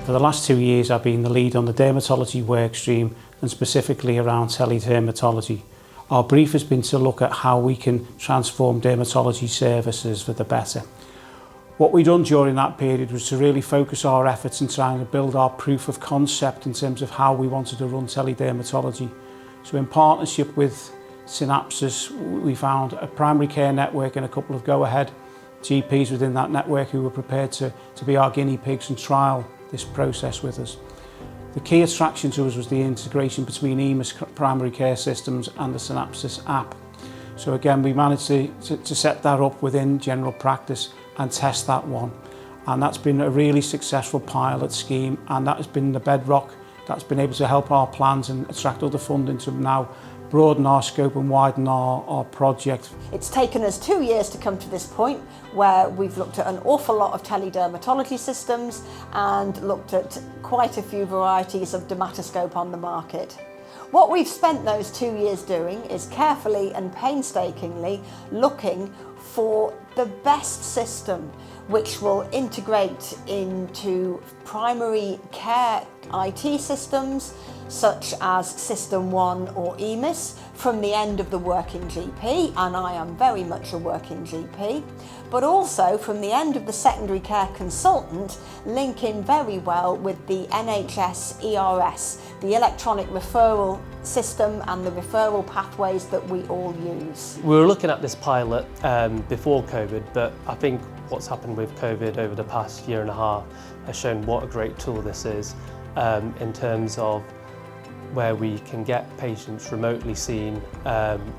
For the last 2 years I've been the lead on the dermatology work stream and specifically around teledermatology. Our brief has been to look at how we can transform dermatology services for the better. What we've done during that period was to really focus our efforts in trying to build our proof of concept in terms of how we wanted to run teledermatology. So in partnership with Cinapsis, we found a primary care network and a couple of go-ahead GPs within that network who were prepared to be our guinea pigs and trial this process with us. The key attraction to us was the integration between EMIS primary care systems and the Cinapsis app. So again, we managed to set that up within general practice and test that one. And that's been a really successful pilot scheme, and that has been the bedrock that's been able to help our plans and attract other funding to now broaden our scope and widen our project. It's taken us 2 years to come to this point where we've looked at an awful lot of teledermatology systems and looked at quite a few varieties of dermatoscope on the market. What we've spent those 2 years doing is carefully and painstakingly looking for the best system which will integrate into primary care IT systems such as System 1 or EMIS from the end of the working GP, and I am very much a working GP, but also from the end of the secondary care consultant, linking very well with the NHS ERS, the electronic referral system and the referral pathways that we all use. We were looking at this pilot before COVID, but I think what's happened with COVID over the past year and a half has shown what a great tool this is in terms of where we can get patients remotely seen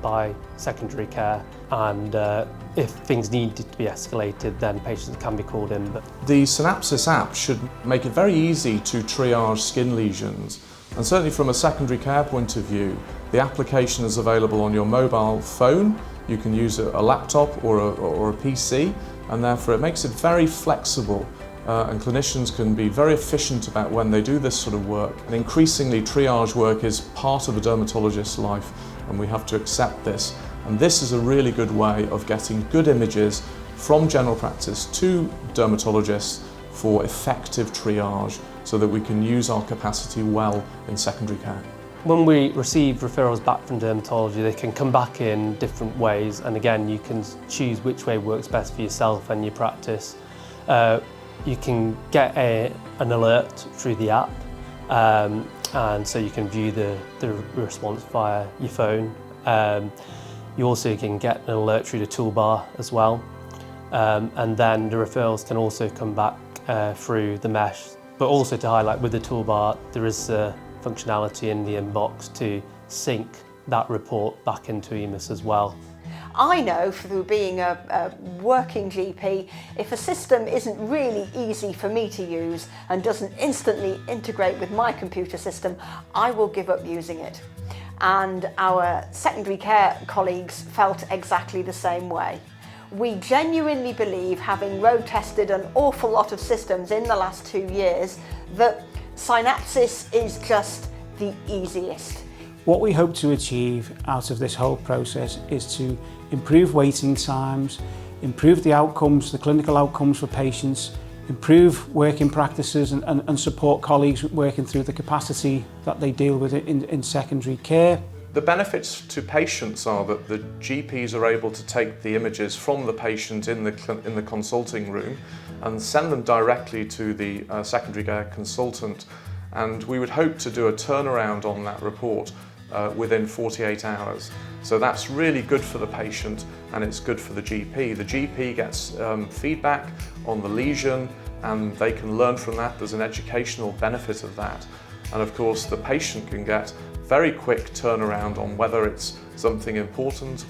by secondary care, and if things need to be escalated, then patients can be called in. The Cinapsis app should make it very easy to triage skin lesions, and certainly from a secondary care point of view, the application is available on your mobile phone. You can use a laptop or a PC, and therefore it makes it very flexible. And clinicians can be very efficient about when they do this sort of work. And increasingly, triage work is part of a dermatologist's life, and we have to accept this. And this is a really good way of getting good images from general practice to dermatologists for effective triage, so that we can use our capacity well in secondary care. When we receive referrals back from dermatology, they can come back in different ways, and again, you can choose which way works best for yourself and your practice. You can get an alert through the app, and so you can view the response via your phone. You also can get an alert through the toolbar as well, and then the referrals can also come back through the mesh. But also to highlight, with the toolbar, there is a functionality in the inbox to sync that report back into EMIS as well. I know through being a working GP, if a system isn't really easy for me to use and doesn't instantly integrate with my computer system, I will give up using it. And our secondary care colleagues felt exactly the same way. We genuinely believe, having road tested an awful lot of systems in the last 2 years, that Cinapsis is just the easiest. What we hope to achieve out of this whole process is to improve waiting times, improve the outcomes, the clinical outcomes for patients, improve working practices and support colleagues working through the capacity that they deal with in secondary care. The benefits to patients are that the GPs are able to take the images from the patient in the consulting room and send them directly to the secondary care consultant, and we would hope to do a turnaround on that report within 48 hours. So that's really good for the patient, and it's good for the GP. The GP gets feedback on the lesion, and they can learn from that. There's an educational benefit of that. And of course, the patient can get very quick turnaround on whether it's something important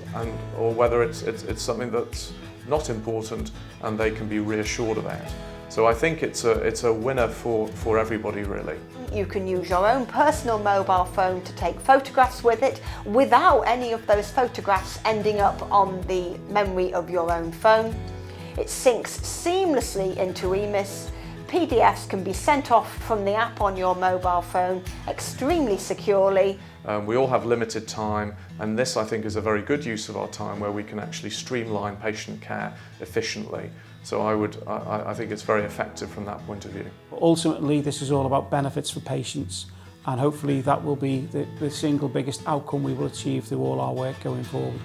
or whether it's something that's not important, and they can be reassured about. So I think it's a winner for everybody, really. You can use your own personal mobile phone to take photographs with it without any of those photographs ending up on the memory of your own phone. It syncs seamlessly into EMIS. PDFs can be sent off from the app on your mobile phone extremely securely. We all have limited time, and this I think is a very good use of our time where we can actually streamline patient care efficiently. So I think it's very effective from that point of view. Ultimately, this is all about benefits for patients, and hopefully that will be the single biggest outcome we will achieve through all our work going forward.